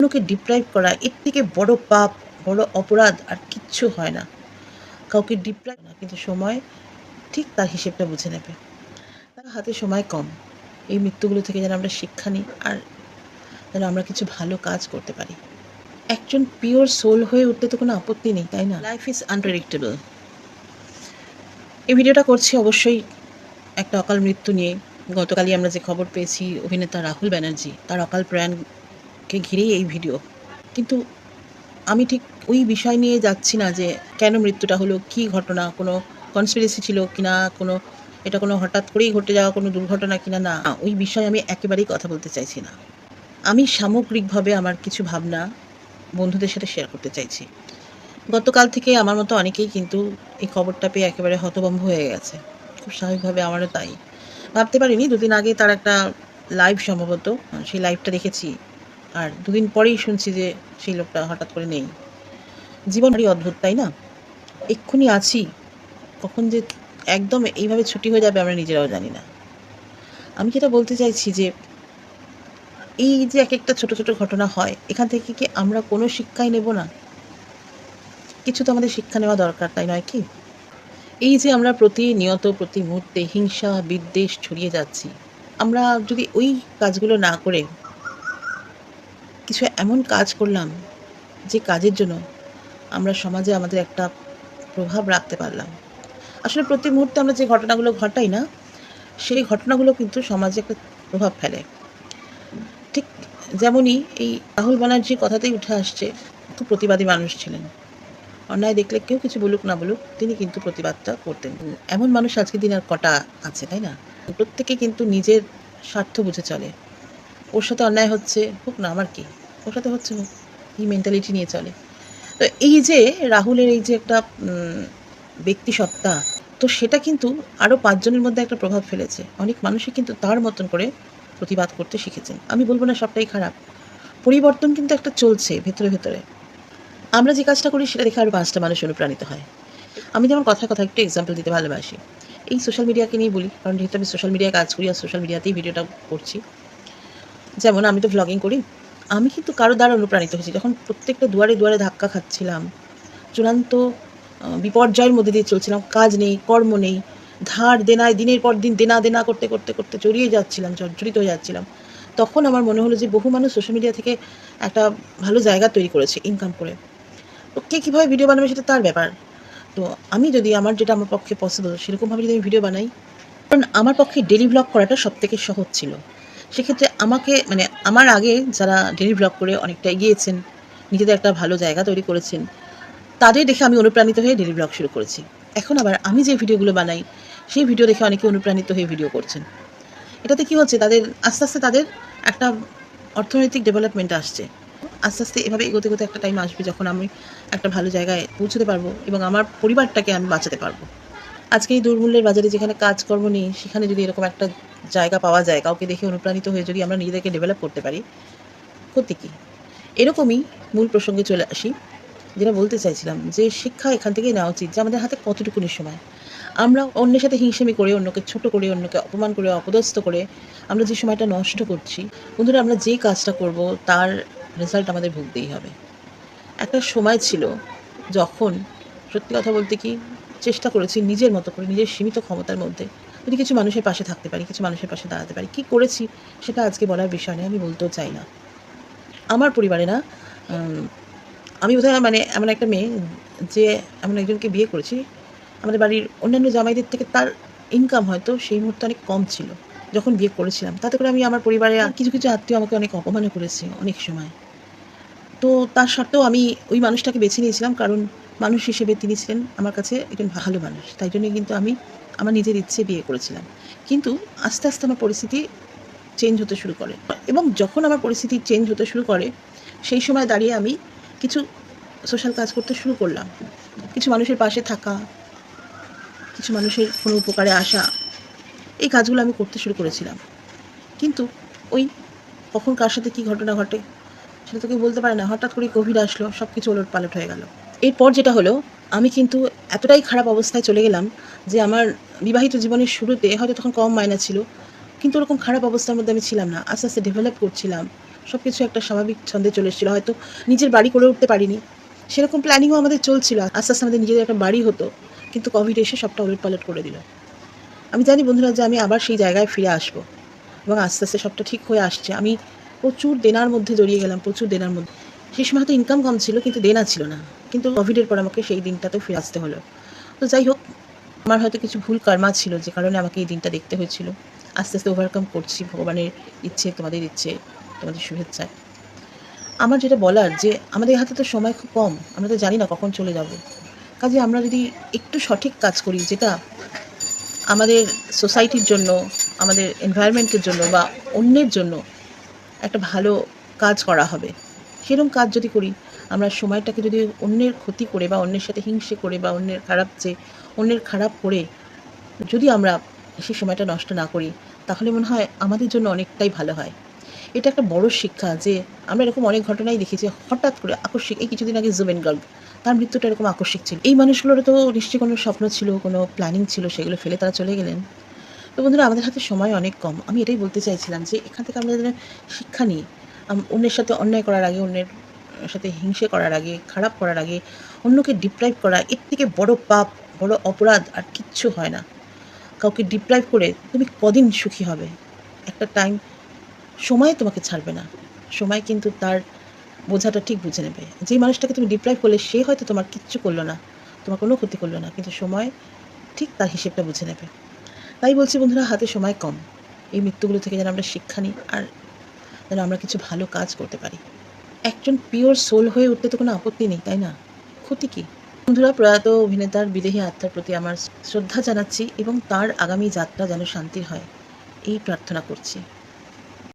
অন্যকে ডিপ্রাইভ করা এর থেকে বড় পাপ, বড় অপরাধ আর কিচ্ছু হয় না। কাউকে ডিপ্রাইভ না, কিন্তু সময় ঠিক তার হিসেবটা বুঝে নেবে। তার হাতে সময় কম। এই মৃত্যুগুলো থেকে যেন আমরা শিক্ষা নিই, আর যেন আমরা কিছু ভালো কাজ করতে পারি। একজন পিওর সোল হয়ে উঠতে তো কোনো আপত্তি নেই, তাই না? Life is unpredictable. এই ভিডিওটা করছি অবশ্যই একটা অকাল মৃত্যু নিয়ে। গতকালই আমরা যে খবর পেয়েছি অভিনেতা রাহুল ব্যানার্জি, তার অকাল প্রয়াণকে ঘিরেই এই ভিডিও। কিন্তু আমি ঠিক ওই বিষয় নিয়ে যাচ্ছি না যে কেন মৃত্যুটা হলো, কী ঘটনা, কোনো কনস্পিরেসি ছিল কিনা, কোনো এটা কোনো হঠাৎ করেই ঘটে যাওয়া কোনো দুর্ঘটনা কিনা, না, ওই বিষয়ে আমি একেবারেই কথা বলতে চাইছি না। আমি সামগ্রিকভাবে আমার কিছু ভাবনা বন্ধুদের সাথে শেয়ার করতে চাইছি। গতকাল থেকে আমার মতো অনেকেই কিন্তু এই খবরটা পেয়ে একেবারে হতভম্ব হয়ে গেছে। খুব স্বাভাবিকভাবে আমারও তাই। ভাবতে পারিনি দুদিন আগে তার একটা লাইভ সম্ভবত, সেই লাইভটা দেখেছি, আর দুদিন পরেই শুনছি যে সেই লোকটা হঠাৎ করে নেই। জীবন ভারী অদ্ভুত, তাই না? এক্ষুনি আছি, কখন যে একদম এইভাবে ছুটি হয়ে যাবে আমরা নিজেরাও জানি না। আমি যেটা বলতে চাইছি যে এই যে এক একটা ছোট ছোট ঘটনা হয়, এখান থেকে কি আমরা কোনো শিক্ষাই নেব না? কিছু তো আমাদের শিক্ষা নেওয়া দরকার, তাই নয় কি? এই যে আমরা প্রতিনিয়ত প্রতি মুহূর্তে হিংসা বিদ্বেষ ছড়িয়ে যাচ্ছি, আমরা যদি ওই কাজগুলো না করে কিছু এমন কাজ করলাম যে কাজের জন্য আমরা সমাজে আমাদের একটা প্রভাব রাখতে পারলাম। আসলে প্রতি মুহূর্তে আমরা যে ঘটনাগুলো ঘটাই না, সেই ঘটনাগুলো কিন্তু সমাজে একটা প্রভাব ফেলে। ঠিক যেমনই এই রাহুল ব্যানার্জির কথাতেই উঠে আসছে, খুব প্রতিবাদী মানুষ ছিলেন। অন্যায় দেখলে কেউ কিছু বলুক না বলুক, তিনি কিন্তু প্রতিবাদটা করতেন। এমন মানুষ আজকের দিন আর কটা আছে, তাই না? প্রত্যেকে কিন্তু নিজের স্বার্থ বুঝে চলে। ওর সাথে অন্যায় হচ্ছে, হোক না, আমার কি, ওর সাথে হচ্ছে হোক, এই মেন্টালিটি নিয়ে চলে। তো এই যে রাহুলের এই যে একটা ব্যক্তিসত্তা, তো সেটা কিন্তু আরও 5 জনের মধ্যে একটা প্রভাব ফেলেছে। অনেক মানুষই কিন্তু তার মতন করে প্রতিবাদ করতে শিখেছেন। আমি বলবো না সবটাই খারাপ, পরিবর্তন কিন্তু একটা চলছে ভেতরে ভেতরে। আমরা যে কাজটা করি সেটা দেখে আরও 5টা মানুষ অনুপ্রাণিত হয়। আমি যেমন কথায় কথায় একটু এক্সাম্পল দিতে ভালোবাসি। এই সোশ্যাল মিডিয়াকে নিয়ে বলি, কারণ যেহেতু আমি সোশ্যাল মিডিয়ায় কাজ করি আর সোশ্যাল মিডিয়াতেই ভিডিওটা করছি। যেমন আমি তো ভ্লগিং করি। আমি কিন্তু কারো দ্বারা অনুপ্রাণিত হয়েছি, যখন প্রত্যেকটা দুয়ারে দুয়ারে ধাক্কা খাচ্ছিলাম, চূড়ান্ত বিপর্যয়ের মধ্যে দিয়ে চলছিলাম, কাজ নেই, কর্ম নেই, ধার দেনায় দিনের পর দিন দেনা দেনা করতে করতে করতে জড়িয়ে যাচ্ছিলাম, জর্জরিত হয়ে যাচ্ছিলাম। তখন আমার মনে হলো যে বহু মানুষ সোশ্যাল মিডিয়া থেকে একটা ভালো জায়গা তৈরি করেছে ইনকাম করে। তো কে কীভাবে ভিডিও বানাবে সেটা তার ব্যাপার। তো আমি যদি আমার যেটা আমার পক্ষে পসিবল সেরকমভাবে যদি আমি ভিডিও বানাই, কারণ আমার পক্ষে ডেলি ভ্লগ করাটা সবথেকে সহজ ছিল। সেক্ষেত্রে আমাকে মানে আমার আগে যারা ডেলি ভ্লগ করে অনেকটা এগিয়েছেন, নিজেদের একটা ভালো জায়গা তৈরি করেছেন, তাদের দেখে আমি অনুপ্রাণিত হয়ে ডেলি ভ্লগ শুরু করেছি। এখন আবার আমি যে ভিডিওগুলো বানাই, সেই ভিডিও দেখে অনেকে অনুপ্রাণিত হয়ে ভিডিও করছেন। এটাতে কী হচ্ছে, তাদের আস্তে আস্তে তাদের একটা অর্থনৈতিক ডেভেলপমেন্ট আসছে। আস্তে আস্তে এভাবে এগোতে এগোতে একটা টাইম আসবে যখন আমি একটা ভালো জায়গায় পৌঁছতে পারবো এবং আমার পরিবারটাকে আমি বাঁচাতে পারবো। আজকে এই দুর্মূল্যের বাজারে যেখানে কাজকর্ম নেই, সেখানে যদি এরকম একটা জায়গা পাওয়া যায়, কাউকে দেখে অনুপ্রাণিত হয়ে যদি আমরা নিজেদেরকে ডেভেলপ করতে পারি, ক্ষতি কী? এরকমই মূল প্রসঙ্গে চলে আসি। যেটা বলতে চাইছিলাম যে শিক্ষা এখান থেকেই নেওয়া উচিত যে আমাদের হাতে কতটুকুনি সময়। আমরা অন্যের সাথে হিংসেমি করে, অন্যকে ছোট করে, অন্যকে অপমান করে, অপদস্থ করে আমরা যে সময়টা নষ্ট করছি, বন্ধুরা, আমরা যে কাজটা করব তার রেজাল্ট আমাদের ভুগতেই হবে। একটা সময় ছিল যখন সত্যি কথা বলতে কি চেষ্টা করেছি নিজের মতো করে, নিজের সীমিত ক্ষমতার মধ্যে যদি কিছু মানুষের পাশে থাকতে পারি, কিছু মানুষের পাশে দাঁড়াতে পারি। কী করেছি সেটা আজকে বলার বিষয় নয়, আমি বলতেও চাই না। আমার পরিবারে না, আমি বোধহয় মানে এমন একটা মেয়ে যে এমন একজনকে বিয়ে করেছি, আমাদের বাড়ির অন্যান্য জামাইদের থেকে তার ইনকাম হয়তো সেই মুহূর্তে অনেক কম ছিল যখন বিয়ে করেছিলাম। তাতে করে আমি আমার পরিবারে কিছু কিছু আত্মীয় আমাকে অনেক অপমানও করেছে অনেক সময়। তো তার সত্ত্বেও আমি ওই মানুষটাকে বেছে নিয়েছিলাম, কারণ মানুষ হিসেবে তিনি ছিলেন আমার কাছে একজন ভালো মানুষ। তাই জন্যই কিন্তু আমি আমার নিজের ইচ্ছে বিয়ে করেছিলাম। কিন্তু আস্তে আস্তে আমার পরিস্থিতি চেঞ্জ হতে শুরু করে, এবং যখন আমার পরিস্থিতি চেঞ্জ হতে শুরু করে, সেই সময় দাঁড়িয়ে আমি কিছু সোশ্যাল কাজ করতে শুরু করলাম। কিছু মানুষের পাশে থাকা, কিছু মানুষের কোনো উপকারে আসা, এই কাজগুলো আমি করতে শুরু করেছিলাম। কিন্তু ওই কখন কার সাথে কী ঘটনা ঘটে সেটা তো কেউ বলতে পারে না। হঠাৎ করে কোভিড আসলো, সব কিছু ওলটপালট হয়ে গেল। এরপর যেটা হলো, আমি কিন্তু এতটাই খারাপ অবস্থায় চলে গেলাম যে আমার বিবাহিত জীবনের শুরুতে হয়তো তখন কম মাইনা ছিল, কিন্তু ওরকম খারাপ অবস্থার মধ্যে আমি ছিলাম না। আস্তে আস্তে ডেভেলপ করছিলাম, সব কিছু একটা স্বাভাবিক ছন্দে চলে এসেছিলো। হয়তো নিজের বাড়ি করে উঠতে পারিনি, সেরকম প্ল্যানিংও আমাদের চলছিল। আস্তে আস্তে আমাদের নিজেদের একটা বাড়ি হতো, কিন্তু কোভিড এসে সবটা ওলটপালট করে দিল। আমি জানি বন্ধুরা যে আমি আবার সেই জায়গায় ফিরে আসবো এবং আস্তে আস্তে সবটা ঠিক হয়ে আসছে। আমি প্রচুর দেনার মধ্যে জড়িয়ে গেলাম, প্রচুর দেনার মধ্যে। সেই সময় হয়তো ইনকাম কম ছিল, কিন্তু দেনা ছিল না। কিন্তু কোভিডের পর আমাকে সেই দিনটাতেও ফিরে আসতে হলো। তো যাই হোক, আমার হয়তো কিছু ভুল কর্মা ছিল, যে কারণে আমাকে এই দিনটা দেখতে হয়েছিল। আস্তে আস্তে ওভারকাম করছি, ভগবানের ইচ্ছে, তোমাদের ইচ্ছে, তোমাদের শুভেচ্ছায়। আমার যেটা বলার, যে আমাদের হাতে তো সময় খুব কম, আমরা তো জানি না কখন চলে যাব। কাজে আমরা যদি একটু সঠিক কাজ করি, যেটা আমাদের সোসাইটির জন্য, আমাদের এনভায়রনমেন্টের জন্য বা অন্যের জন্য একটা ভালো কাজ করা হবে, সেরকম কাজ যদি করি, আমরা সময়টাকে যদি অন্যের ক্ষতি করে বা অন্যের সাথে হিংসে করে বা অন্যের খারাপ করে যদি আমরা সেই সময়টা নষ্ট না করি, তাহলে মনে হয় আমাদের জন্য অনেকটাই ভালো হয়। এটা একটা বড় শিক্ষা, যে আমরা এরকম অনেক ঘটনাই দেখেছি। হঠাৎ করে আকস্মিক, এই কিছুদিন আগে জুবেন গার্গ, তার মৃত্যুটা এরকম আকস্মিক ছিল। এই মানুষগুলোরও তো নিশ্চয়ই কোনো স্বপ্ন ছিল, কোনো প্ল্যানিং ছিল, সেগুলো ফেলে তারা চলে গেলেন। তো বন্ধুরা, আমাদের হাতে সময় অনেক কম। আমি এটাই বলতে চাইছিলাম, যে এখান থেকে আমরা যেন শিক্ষা নিই। অন্যের সাথে অন্যায় করার আগে, অন্যের সাথে হিংসে করার আগে, খারাপ করার আগে, অন্যকে ডিপ্রাইভ করা, এর থেকে বড় পাপ, বড় অপরাধ আর কিচ্ছু হয় না। কাউকে ডিপ্রাইভ করে তুমি কদিন সুখী হবে? একটা টাইম, সময় তোমাকে ছাড়বে না। সময় কিন্তু তার বোঝাটা ঠিক বুঝে নেবে। যেই মানুষটাকে তুমি ডিপ্রাইভ করলে, সে হয়তো তোমার কিচ্ছু করলো না, তোমার কোনো ক্ষতি করলো না, কিন্তু সময় ঠিক তার হিসেবটা বুঝে নেবে। তাই বলছি বন্ধুরা, হাতে সময় কম। এই মৃত্যুগুলো থেকে যেন আমরা শিক্ষা নিই, আর যেন আমরা কিছু ভালো কাজ করতে পারি। একজন পিওর সোল হয়ে উঠতে তো কোনো আপত্তি নেই, তাই না? ক্ষতি কী? বন্ধুরা, প্রয়াত অভিনেতার বিদেহী আত্মার প্রতি আমার শ্রদ্ধা জানাচ্ছি এবং তার আগামী যাত্রা যেন শান্তির হয়, এই প্রার্থনা করছি।